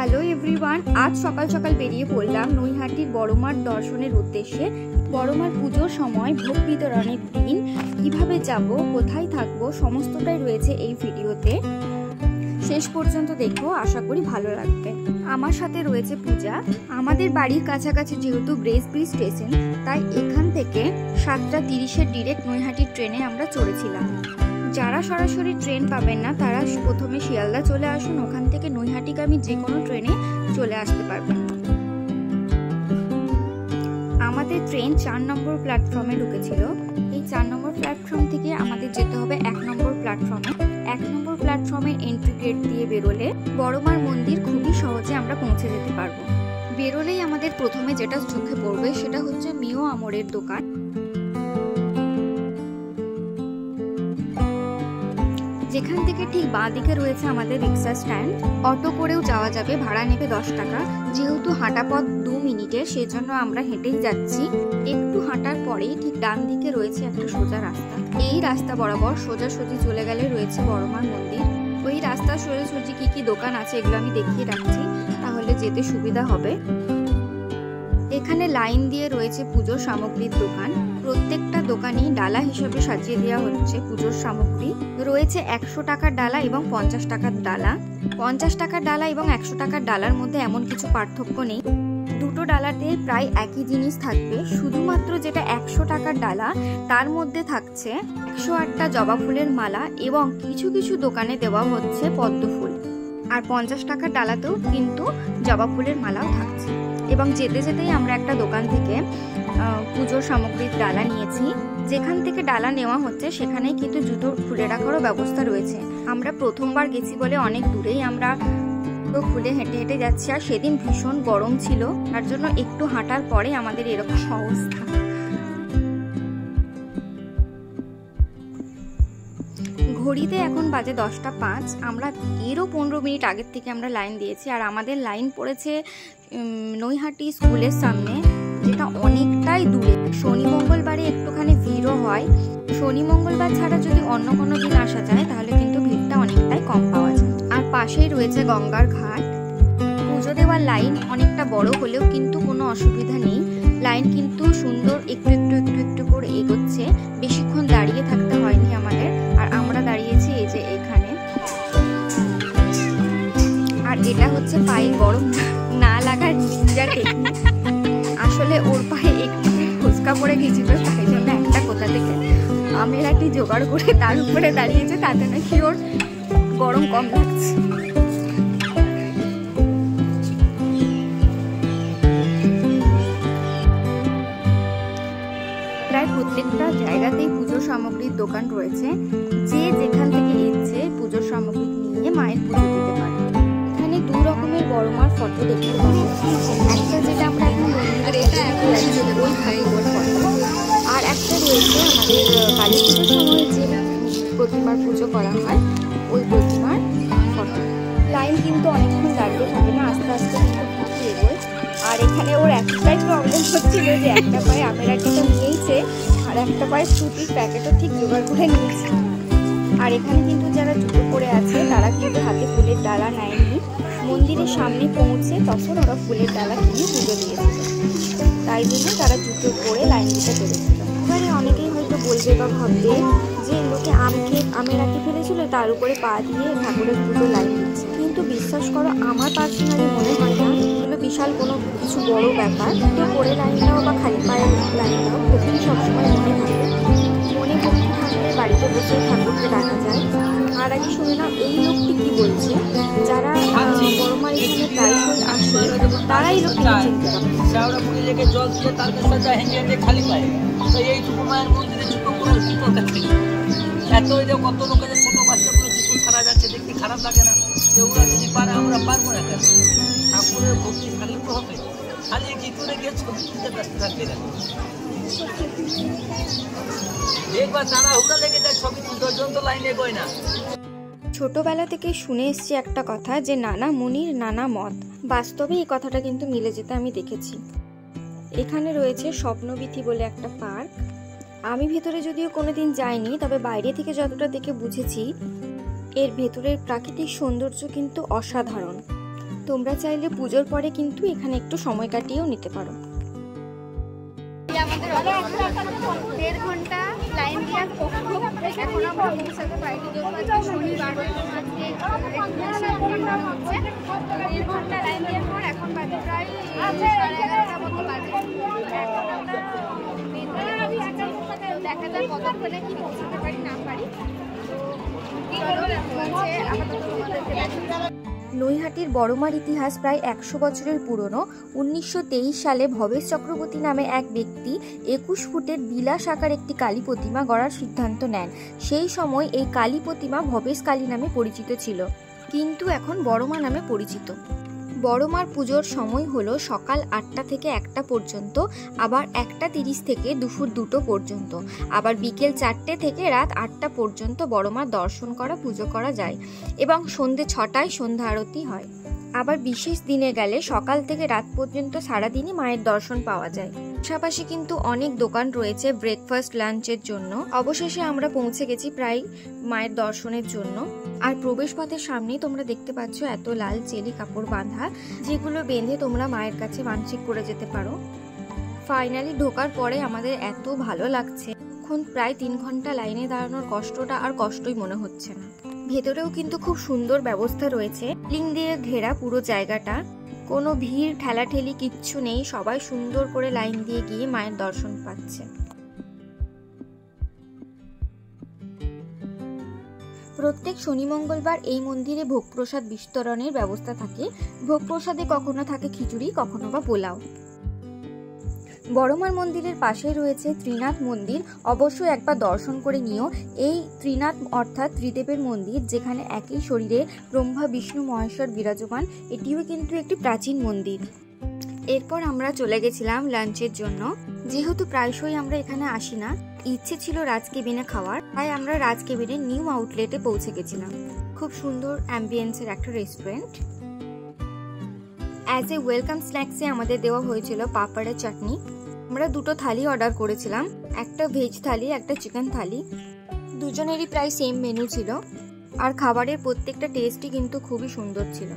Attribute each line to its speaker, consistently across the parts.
Speaker 1: Hello everyone, আজ সকাল সকাল বেরিয়ে পড়লাম নৈহাটির বড়মার দর্শনের উদ্দেশ্যে। বড়মার পুজোর সময় ভোগ বিতরণের দিন কিভাবে যাব, কোথায় থাকবো, সমস্তটাই রয়েছে এই ভিডিওতে। শেষ পর্যন্ত দেখো, আশা করি ভালো লাগবে। আমার সাথে রয়েছে পূজা। আমাদের বাড়ির কাছাকাছি যেহেতু ব্রেসব্রিজ স্টেশন, তাই এখান থেকে 7:30-এর ডিরেক্ট নৈহাটির ট্রেনে আমরা চড়েছিলাম। যারা সরাসরি ট্রেন পাবেন না তারা প্রথমে শিয়ালদা চলে আসুন, ওখান থেকে নৈহাটিগামী যে কোনো ট্রেনে চলে আসতে পারবেন। আমাদের ট্রেন 4 নম্বর প্ল্যাটফর্মে ঢুকেছিল। এই 4 নম্বর প্ল্যাটফর্ম থেকে আমাদের যেতে হবে 1 নম্বর প্ল্যাটফর্মে। 1 নম্বর প্ল্যাটফর্মের এন্ট্রি গেট দিয়ে বেরোলে বড়মার মন্দির খুবই সহজে আমরা পৌঁছে যেতে পারবো। বেরোলেই আমাদের প্রথমে যেটা চোখে পড়বে সেটা হচ্ছে মিও আমরের দোকান। যেখান থেকে ঠিক বাঁ দিকে রয়েছে আমাদের রিক্সা স্ট্যান্ড। অটো করেও যাওয়া যাবে, ভাড়া নেবে 10 টাকা। যেহেতু হাঁটা পথ 2 মিনিটের, সেজন্য আমরা হেঁটেই যাচ্ছি। একটু হাঁটার পরেই ঠিক ডান দিকে রয়েছে একটা সোজা রাস্তা। এই রাস্তা বরাবর সোজাসুজি চলে গেলে রয়েছে বড়মার মন্দির। ওই রাস্তা সোজাসুজি কি কি দোকান আছে এগুলো আমি দেখিয়ে রাখছি, তাহলে যেতে সুবিধা হবে। এখানে লাইন দিয়ে রয়েছে পুজোর সামগ্রীর দোকান। প্রত্যেকটা দোকানেই ডালা হিসেবে সাজিয়ে দেওয়া হচ্ছে পুজোর সামগ্রী। রয়েছে 100 টাকার ডালা এবং 50 টাকার ডালা। 50 টাকার ডালা এবং 100 টাকার ডালার মধ্যে এমন কিছু পার্থক্য নেই, দুটো ডালাতে প্রায় একই জিনিস থাকবে। শুধুমাত্র যেটা 100 টাকার ডালা, তার মধ্যে থাকছে 108টা জবা ফুলের মালা এবং কিছু কিছু দোকানে দেওয়া হচ্ছে পদ্ম ফুল। আর 50 টাকার ডালাতেও কিন্তু জবা ফুলের মালাও থাকছে। এবং যেতে যেতেই আমরা একটা দোকান থেকে পুজোর সামগ্রীর ডালা নিয়েছি। যেখান থেকে ডালা নেওয়া হচ্ছে সেখানেই কিন্তু জুতো খুলে রাখারও ব্যবস্থা রয়েছে। আমরা প্রথমবার গেছি বলে অনেক দূরেই আমরা খুলে হেঁটে হেঁটে যাচ্ছি। আর সেদিন ভীষণ গরম ছিল, তার জন্য একটু হাঁটার পরে আমাদের এরকম অবস্থা। ঘড়িতে এখন বাজে 10:05। আমরা এরও 15 মিনিট আগের থেকে আমরা লাইন দিয়েছি। আর আমাদের লাইন পড়েছে নৈহাটি স্কুলের সামনে, যেটা অনেকটাই দূরে। শনি মঙ্গলবারে একটুখানি ভিড়ও হয়। শনি মঙ্গলবার ছাড়া যদি অন্য কোনো দিন আসা যায় তাহলে কিন্তু ভিড়টা অনেকটাই কম পাওয়া যায়। আর পাশেই রয়েছে গঙ্গার ঘাট। পুজো দেওয়ার লাইন অনেকটা বড় হলেও কিন্তু কোনো অসুবিধা নেই। লাইন কিন্তু সুন্দর একটু একটু একটু একটু করে এগোচ্ছে, বেশিক্ষণ দাঁড়িয়ে থাকতে হয়নি আমাদের। আর আমরা দাঁড়িয়েছি এই যে এখানে। আর এটা হচ্ছে পায়ে গরম না লাগার নিনজা টেকনিক। আসলে ওর পায়ে একটু ফুচকা পড়ে গেছিল, তাই জন্য একটা কোথা থেকে আমের আটি জোগাড় করে তার উপরে দাঁড়িয়েছে, তাতে নাকি ওর গরম কম লাগছে। প্রায় প্রত্যেকটা জায়গাতেই পুজোর সামগ্রীর দোকান রয়েছে। যে যেখান থেকে ইচ্ছে পুজোর সামগ্রী নিয়ে মায়ের পুজো দিতে পারে। এখানে 2 রকমের বড়মার ফটো দেখতে পাবো। একটা যেটা আমরা এখন ওই ঠাকুরের ফটো, আর একটা রয়েছে আমাদের কালী পুজোর সময় যে প্রতিমার পুজো করা হয় ওই প্রতিমার ফটো। লাইন কিন্তু অনেকক্ষণ দাঁড়িয়ে থাকে না, আস্তে আস্তে কিন্তু ফুটে এগোয়। আর এখানে ওর একটাই প্রবলেম হচ্ছিল যে একটা পায়ে আমের আটিটা নিয়েছে আর একটা পায়ে ফ্রুটির প্যাকেটও ঠিক জোগাড় করে নিয়েছে। আর এখানে কিন্তু যারা জুতো পরে আছে তারা কিন্তু হাতে ফুলের ডালা নেয়নি। মন্দিরের সামনে পৌঁছে তখন ওরা ফুলের ডালা কিনে পুজো দিয়েছিল, তাই জন্য তারা জুতো পরে লাইন দিতে পেরেছিল। এবারে অনেকেই হয়তো বলবে বা ভাববে যে লোকে আমের আটি ফেলেছিল, তার উপরে পা দিয়ে ঠাকুরের পুজো লাইন দিচ্ছে। কিন্তু বিশ্বাস করো, আমার পার্সোনালি মনে হয় না এগুলো বিশাল কোনো কিছু বড় ব্যাপার। তো পরে লাইন দাও বা খালি পায়ে লাইন দাও, ভক্তি সবসময় মনে থাকে। মনে ভক্তি থাকলে বাড়িতে বসে ঠাকুরকে ডাকা যায়। আর আগে শুনে নাও এই লোকটি কি বলছে। যারা বড়মার এখানে প্রায়শই আসে তারা এই লোকটি চিনতে পারে।
Speaker 2: এত কত লোকের ছোট বাচ্চাগুলো জুতো ছাড়া যাচ্ছে, দেখতে খারাপ লাগে না? ওরা যদি পারে আমরা পারবো না কেন? ঠাকুরের ভক্তি থাকলে তো হবে। খালি কি করে গিয়ে ছবি তুলতে ব্যস্ত থাকবে না? একবার তারা হুড়া লেগে যায়, ছবি তুলতে জন্য লাইন এগোয় না।
Speaker 1: ছোটবেলা থেকে শুনে এসছি একটা কথা যে নানা মুনির নানা মত। বাস্তবে এই কথাটা কিন্তু মিলে যেতে আমি দেখেছি। এখানে রয়েছে স্বপ্নবীথি বলে একটা পার্ক। আমি ভেতরে যদিও কোনোদিন যাইনি, তবে বাইরে থেকে যতটা দেখে বুঝেছি এর ভেতরের প্রাকৃতিক সৌন্দর্য কিন্তু অসাধারণ। তোমরা চাইলে পুজোর পরে কিন্তু এখানে একটু সময় কাটিয়েও নিতে পারো। আমাদের 1.5 ঘন্টা লাইন দেওয়ার পর এখন আমরা পৌঁছাতে পারিনি, শনিবার হচ্ছে। 1.5 ঘন্টা লাইন দেওয়ার পর এখন বাজে প্রায় 11:30 মতো বাজে। দেখা যাক কতক্ষণে কি পৌঁছাতে পারি না পারি। নৈহাটির বড়মার ইতিহাস প্রায় 100 বছরের পুরনো। 1923 সালে ভবেশ চক্রবর্তী নামে এক ব্যক্তি 21 ফুটের বিলাস আকার একটি কালী প্রতিমা গড়ার সিদ্ধান্ত নেন। সেই সময় এই কালী প্রতিমা ভবেশ কালী নামে পরিচিত ছিল, কিন্তু এখন বড়মা নামে পরিচিত। বড়মার পুজোর সময় হলো সকাল 8টা থেকে 1টা পর্যন্ত, আবার 1টা 30 থেকে দুপুর 2টো পর্যন্ত, আবার বিকেল 4টে থেকে রাত 8টা পর্যন্ত বড়মার দর্শন করা পুজো করা যায় এবং সন্ধে 6টায় সন্ধ্যা আরতি হয়। আবার বিশেষ দিনে গেলে সকাল থেকে রাত পর্যন্ত সারাদিনই মায়ের দর্শন পাওয়া যায়। পাশাপাশি কিন্তু অনেক দোকান রয়েছে ব্রেকফাস্ট লাঞ্চের জন্য। অবশেষে আমরা পৌঁছে গেছি প্রায় মায়ের দর্শনের জন্য। আর প্রবেশ পথের সামনেই তোমরা দেখতে পাচ্ছ এত লাল চেলি কাপড় বাঁধা, যেগুলো বেঁধে তোমরা মায়ের কাছে মানসিক করে যেতে পারো। ফাইনালি ঢোকার পরে আমাদের এত ভালো লাগছে, এখন প্রায় 3 ঘন্টা লাইনে দাঁড়ানোর কষ্টটা আর কষ্টই মনে হচ্ছে না। ভেতরেও কিন্তু খুব সুন্দর ব্যবস্থা রয়েছে, লিং দিয়ে ঘেরা পুরো জায়গাটা, কোনো ভিড় ঠেলাঠেলি কিচ্ছু নেই, সবাই সুন্দর করে লাইন দিয়ে গিয়ে মায়ের দর্শন পাচ্ছে। প্রত্যেক শনি মঙ্গলবার এই মন্দিরে ভোগ প্রসাদ বিতরণের ব্যবস্থা থাকে। ভোগ প্রসাদে কখনো থাকে খিচুড়ি, কখনো বা পোলাও। বড়মার মন্দিরের পাশে রয়েছে ত্রিনাথ মন্দির, অবশ্যই একবার দর্শন করে নিও। এই ত্রিনাথ অর্থাৎ ত্রিদেবের মন্দির, যেখানে একই শরীরে ব্রহ্মা বিষ্ণু মহেশ্বর বিরাজমান। এটিও কিন্তু একটি প্রাচীন মন্দির। এরপর আমরা চলে গেছিলাম লাঞ্চের জন্য। যেহেতু প্রায়শই আমরা এখানে আসি না, ইচ্ছে ছিল রাজ কেবিনে খাওয়ার, তাই আমরা রাজ কেবিনের নিউ আউটলেটে পৌঁছে গেছিলাম। খুব সুন্দর অ্যাম্বিয়েন্সের একটা রেস্টুরেন্ট। অ্যাজ এ ওয়েলকাম স্ন্যাক্সে আমাদের দেওয়া হয়েছিল পাপড়ের চাটনি। আমরা 2টো থালি অর্ডার করেছিলাম, একটা ভেজ থালি, একটা চিকেন থালি। দুজনেরই প্রায় সেম মেনু ছিল, আর খাবারের প্রত্যেকটা টেস্টই কিন্তু খুবই সুন্দর ছিল।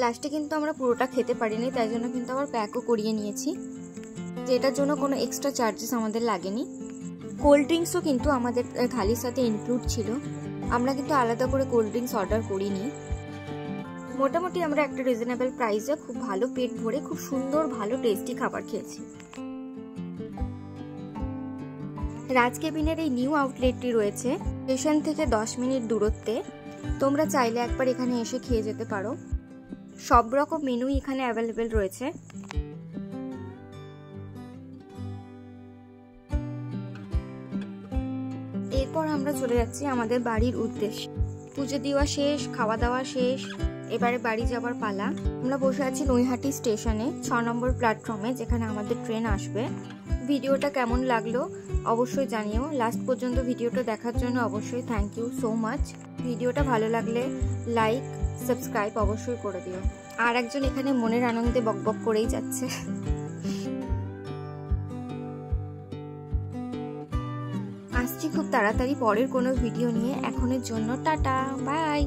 Speaker 1: লাস্টে কিন্তু আমরা পুরোটা খেতে পারিনি, তাই জন্য কিন্তু আবার প্যাকও করিয়ে নিয়েছি, যেটার জন্য কোনো এক্সট্রা চার্জেস আমাদের লাগেনি। কোল্ড ড্রিঙ্কসও কিন্তু আমাদের থালির সাথে ইনক্লুড ছিল, আমরা কিন্তু আলাদা করে কোল্ড ড্রিঙ্কস অর্ডার করিনি। মোটামুটি আমরা একটা রিজনেবল প্রাইসে খুব ভালো পেট ভরে খুব সুন্দর ভালো টেস্টি খাবার খেয়েছি। রাজ কেবিনের এই নিউ আউটলেটটি রয়েছে স্টেশন থেকে 10 মিনিট দূরত্বে। তোমরা চাইলে একবার এখানে এসে খেয়ে যেতে পারো। সব রকম মেনুই এখানে অ্যাভেলেবেল রয়েছে। এরপর আমরা চলে যাচ্ছি আমাদের বাড়ির উদ্দেশ্যে। পুজো দেওয়া শেষ, খাওয়া দাওয়া শেষ, এবারে বাড়ি যাওয়ার পালা। আমরা বসে আছি নৈহাটি স্টেশনে 6 নম্বর প্ল্যাটফর্মে, যেখানে আমাদের ট্রেন আসবে। ভিডিওটা কেমন লাগলো অবশ্যই জানিও। লাস্ট পর্যন্ত ভিডিওটা দেখার জন্য অবশ্যই থ্যাংক ইউ সো মাচ। ভিডিওটা ভালো লাগলে লাইক সাবস্ক্রাইব অবশ্যই করে দিও। আর একজন এখানে মনের আনন্দে বকবক করেই যাচ্ছে। আসছি খুব তাড়াতাড়ি পরের কোনো ভিডিও নিয়ে। এখনের জন্য টাটা, বাই।